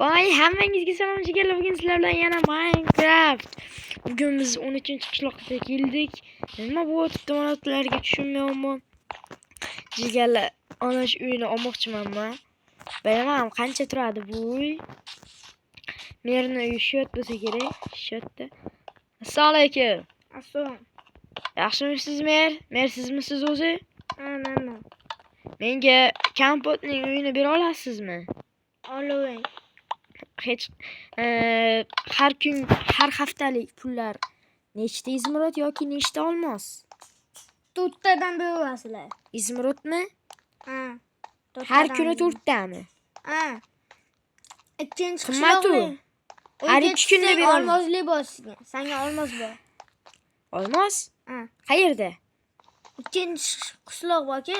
Hoy, hammangizga salom jigarlar. Bugun sizlar bilan yana Minecraft. Bugun biz 13-qishloqqa keldik. Nima bo'lyapti ma'lumotlarga tushunmayapman. Jigarlar, ana shu uyni olmoqchiman men. Bilaman qancha turadi bu uy. Merni uyi shu yerda bo'lsa kerak. Shu yerda. Assalomu alaykum. Assalom. Yaxshimisiz mer? Mer sizmisiz o'zi? Mana. Menga kompotning uyini bera olasizmi? Olavering. Hech har haftalik pullar nechta izmirot yoki nechta olmos? 4 tadan berasizlar. Izmirotmi? Ha. Har kuni 4 tami? Ha. Ikkinchi Qimmat-u. Har 2 kunda bir olmosli bo'lsin. Senga olmos bor. Olmos? Ha. Qayerda? Ikkinchi qishloq borki.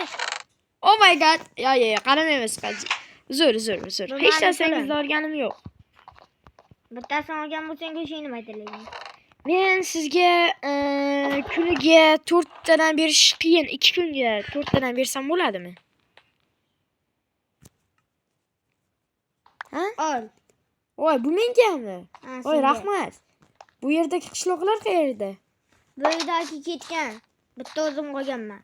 Oh my god. Yo, qaramaymiz qancha. Uzr. Hech narsangizni olganim yo'q. Bittasini olgan bo'lsang o'shani aytalayman. Men sizga kuniga 4 tadan berish qiyin. 2 kunga 4 tadan bersam bo'ladimi? Ha? Ol. Voy, bu mengami? Ha, Voy, senga. rahmat. Bu yerdagi qishloqlar qayerda? Bu yerdagi ketgan. Bitta o'zim qolganman.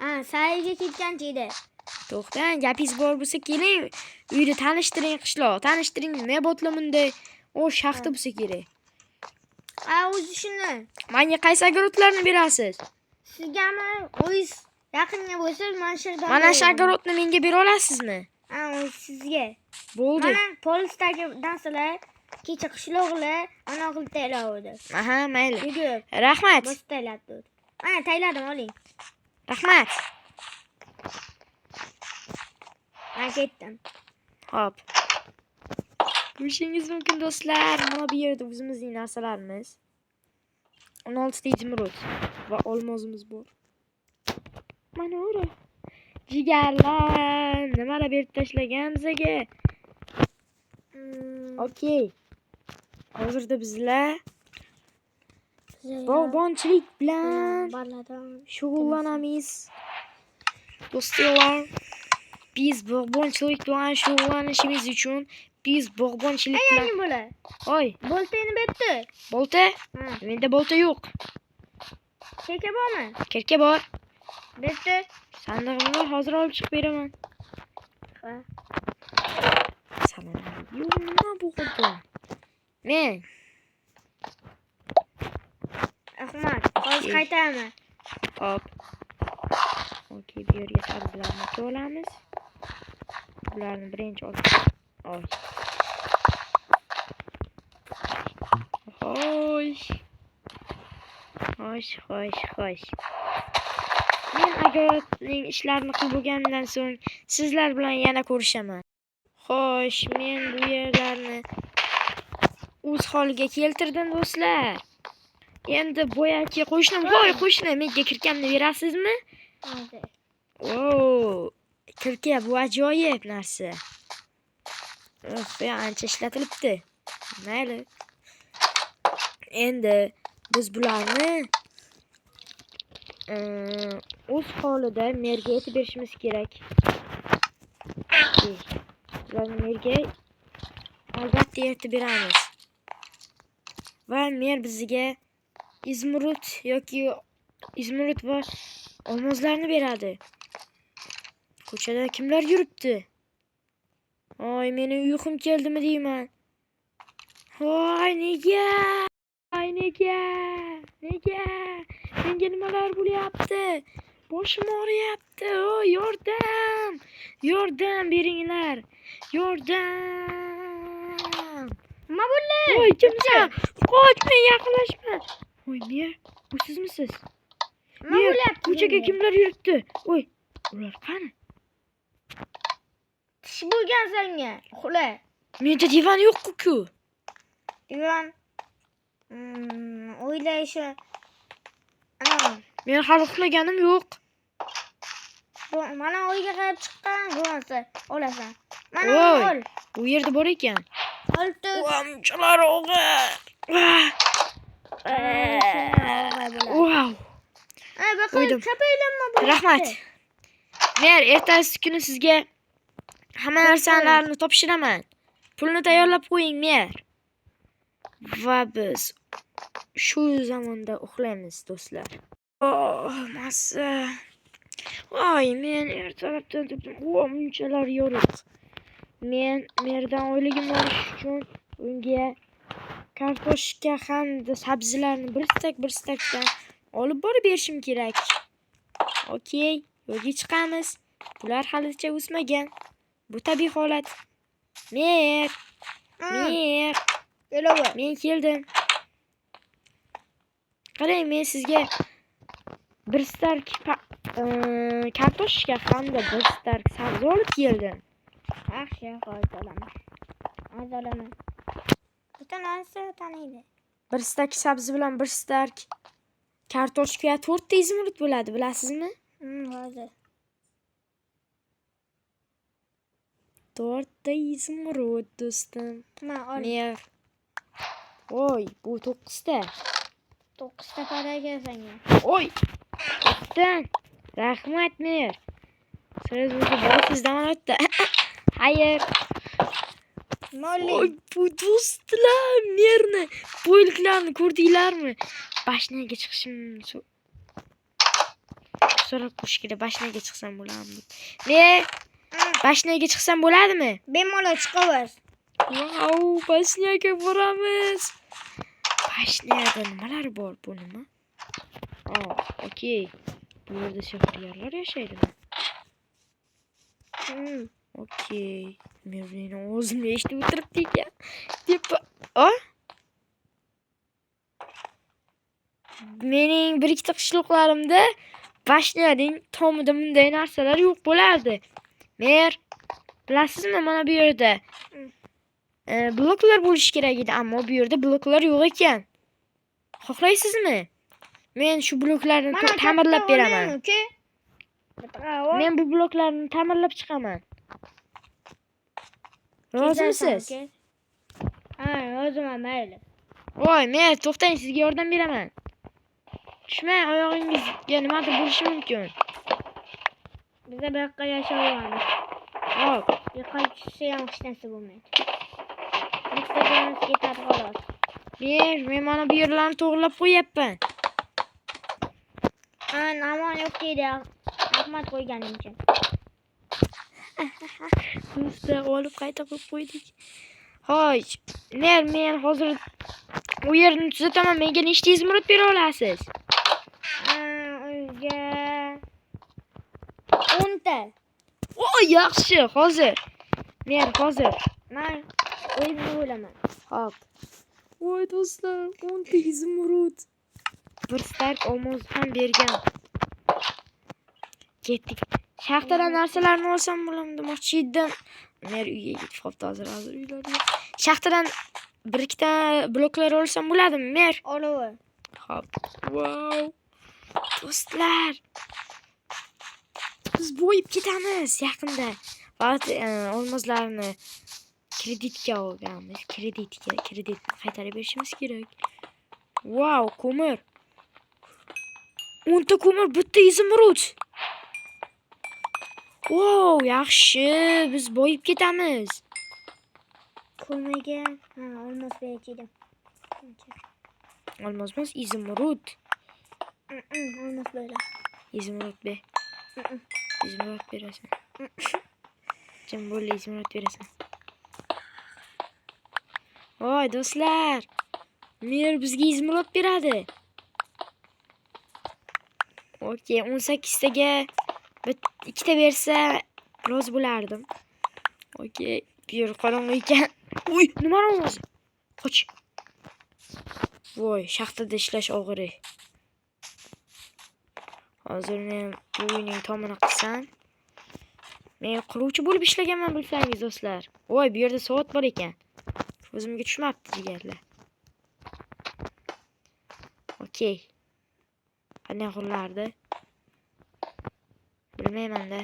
Ha, sayga ketgan edi. To'xtang, gapingiz bor bo'lsa keling. Uyni tanishtiring qishloq. Tanishtiring, nima bo'tla bunday? O shaxta bo'lsa kerak. Ha, o'zi shuni. Menga qaysi огородlarni berasiz? Sizgami? O'z yaqinga bo'lsa, mana shu yerdan. Mana shu огородni menga bera olasizmi? Ha, o'zi sizga. Bo'ldi. Mana polisdagi narsalar kecha qishloqlar ana qilib tayyordi. Aha, mayli. Yugurib, Rahmat. bos tayladi. Mana tayladim, oling. Rahmat. Men ketdim. Hop. Ko'rishingiz mumkin do'stlar. Mana bu yerda o'zimizning narsalarimiz. 16 ta izmirot va olmozimiz bor. Mana ora. Jigarlar, nimalar berib tashlagan bizga? Okey. Hozirda bizlar bog'bonchilik bilan shug'ullanamiz. Do'stlar, biz bog'bonchilik bilan shug'ullanishimiz uchun biz bog'bonchilik bilan bo'lar. Oy, Boltani berdi. bolta? Ha. Menda bolta yo'q. Keka bormi? Kerka bor. Berdi. Sandig'imni hozir olib chiqib beraman. Ha. Salom. Yo'q, nima bu xuddi? Men Rahmat. Hozir qaytaraman. hop. Okey, bu yerga sabzlarni olamiz. Bularni birinchi olib. Oy. Xo'sh. Men agarning ishlarini qilib bo'lgandan so'ng sizlar bilan yana ko'rishaman. Xo'sh, men bu yerlarni o'z holiga keltirdim do'stlar. Endi boyaki qo'shnim, menga kirkamni berasizmi? Hozir. Oo, kirka bu ajoyib narsa. Ancha ishlatilibdi. Mayli. Endi biz bularni o'z holida merga aytib berishimiz kerak. Bularni merga albatta aytib beramiz. Va mer bizga izmirot va olmozlarni beradi. Ko'chada kimlar yuribdi? Oy, meni uyqum keldimi deyman. Voy, nega? Menga nimalar bo'lyapti? Boshim og'riyapti. Oy, yordam beringlar. Yordam. Nima bo'ldi? Voy, kimsan? Qochma, yaqinlashma. Voy, mer, bu sizmisiz? Nima bo'lyapti? Ko'chaga kimlar yuribdi? Voy, ular qani? Tish bo'lgan senga. Xula. Menda divan yo'q-ku. Divan. O'ylayshi. Ana. Men hali uxlaganim yo'q. Mana o'yga qarab chiqqan bo'lsa, olasan. Mana Voy, ol. bu yerda bor ekan. Olti. Amchalar og'ir. Wow. Bakın çapaylanma bu. Rahmat. Mer, ertasi kuni sizga hamma narsalarni topshiraman. Pulni tayyorlab qo'ying, mer. Va biz shu zamonda uxlaymiz, do'stlar. Massa. Voy, men ertalabdan turdim. Munchalar yorug'. Men merdan oyligim olish uchun unga kartoshka hamda sabzilarni bir stakdan olib borib berishim kerak. Okey, yo'lga chiqamiz. Bular halicha o'smagan. Bu tabiiy holat. Mer. Kelaver. Men keldim. Qarang, men sizga bir stark kartoshka hamda bir stark sabzi olib keldim. Yaxshi, hoziraman. Butun narsa taniydi. Bir stark sabzi bilan bir stark kartoshka 4 ta izmurud bo'ladi, bilasizmi? Hozir. 4 ta izmurud, do'stim. Mana ol. Mer. Oy, bu 9 ta. 9 ta paraga senga. Oy. O'tdan. Rahmat, mer. Siz o'zi borsiz-da o'tda. Hayır. Oy, bu do'stlar, merni, bo'yliklarini ko'rdinglarmi? Bashnaga chiqishim so'rab qo'yish kerak. Bashnaga chiqsam bo'ladimi? Men bashnaga chiqsam bo'ladimi? Bemalol chiqaver. Vau, bashnaga boramiz. Bashnada nimalar bor, bu nima? Okey. Bu yerda sehrgarlar yashaydimi? Okey. Meni o'zimni eshitib o'tiribdi ekan. Deb, mening bir ikkita qishloqlarimda bashnaning tomida bunday narsalar yo'q bo'lardi. Mer, bilasizmi, mana bu yerda bloklar bo'lish kerak edi, ammo bu yerda bloklar yo'q ekan. Xohlaysizmi? Men shu bloklarni ta'mirlab beraman. Men bu bloklarni ta'mirlab chiqaman. Rozimisiz? Roziman, mayli. Voy, men to'xtang, sizga yordam beraman. Tushmang, oyog'ingizga nimadir bo'lishi mumkin. Biz bu yoqqa yashayapmiz. Hop, Yo'qol tushsa ham hech narsa bo'lmaydi. Maktabimiz ketadi xolos. men mana bu yerlarni to'g'rilab qo'yapman. Aman yo'q deydi. Rahmat qo'yganing uchun. Do'stlar, olib qayta qo'yib qo'ydik. Hoy, men hozir u yerni tuzataman. Menga nechta izmurud bera olasiz? Unga 10 ta. Yaxshi, hozir. Men hozir. Men o'zim bo'laman. Hop. Voy do'stlar, 10 ta izmurud. Bir stark olmoz ham bergan. Ketdik. Shaxtadan narsalarni olsam bo'lamdi, demoqchi edim. Men uyga ketib qopti hozir uylarga. Shaxtadan bir ikkita bloklar olsam bo'ladimi, mer? Olaver. Hop. Wow. Do'stlar, biz bo'yib ketamiz yaqinda. Faqat olmozlarni kreditga olganmiz. Kredit qaytarib berishimiz kerak. Wow, ko'mir. 10 ta ko'mir, bitta izmurud. Wow, yaxshi. Biz bo'yib ketamiz. Ko'maga olmos berdim. Olmos, izmurud. Olmos böyle. İzmurud be. İzmurud berasan. Kim böyle izmurud berasan? Voy do'stlar, mer bizga izmurud beradi. Okey, 18 taga ikkita bersa rozi bo'lardim. Okey, bu yer qorong'i ekan. Uy, nima ovozi? Qoch. Voy, shaxtada ishlash og'ir. Hozir men bu uyning tomini qilsam, men quruvchi bo'lib ishlaganman bilsangiz do'stlar. Voy, bu yerda soat bor ekan. O'zimga tushmabdi jigarlar. Okey. Qanday qurilardi? Bilmayman-da.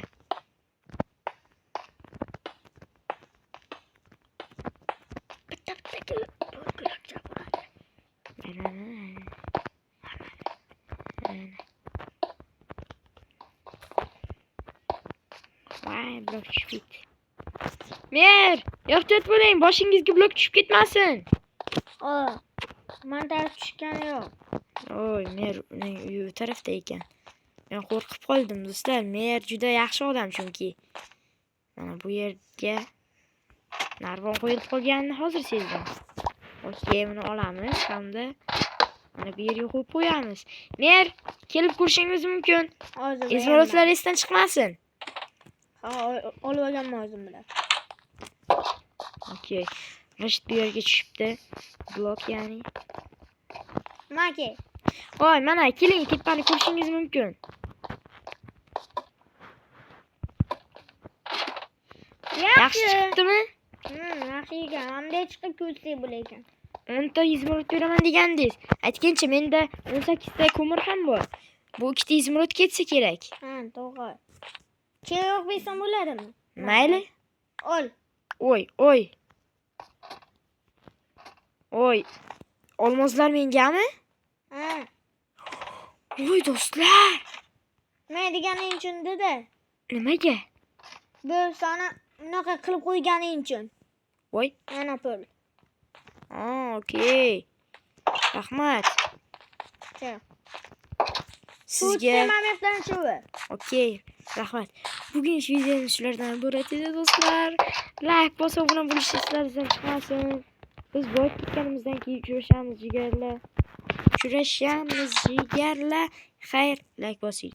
Vay, blok fit. Mer, ehtiyot bo'ling, boshingizga blok tushib ketmasin. O. Men taraf tushgani yo'q. Oy, Mer uning uyi u tarafda ekan. Men qo'rqib qoldim do'stlar. Mer juda yaxshi odam chunki. Mana bu yerga narvon qo'yib qolganini hozir sezdim. Okey, buni olamiz hamda mana bu yerga qo'yib qo'yamiz. Mer, kelib ko'rishingiz mumkin. Hozir. Izmirotlar esdan chiqmasin. Ha, olib olganman o'zim bilan. Okey. Rashid bu yerga tushibdi. Blok ya'ni. Maki. Voy, mana keling, tepani ko'rishingiz mumkin. Yaxshi chiqdimi? Yaxshi ekan. Hamda chiqib ko'rsak bo'lar ekan. 10 ta izmirot beraman degandingiz. Aytgancha menda 18 ta ko'mir ham bor. Bu 2 ta izmirot ketsa kerak. Ha, to'g'ri. Kerak bersam bo'ladimi? Mayli. Ol. Oy, oy. Oy. Olmozlar mengami? Ha. Voy do'stlar. Men deganing uchun-da. Nimaga? Bu sana bunaqa qilib qo'yganing uchun. Voy. Mana pul. Okey. Rahmat. Sizga okey, rahmat. Bugun shu videomiz shulardan iborat edi do'stlar. Like bosib obuna bo'lish sizlardan chiqmasin. Biz boyib ketganimizdan keyin uchrashamiz jigarlar. Xayr, like bosing.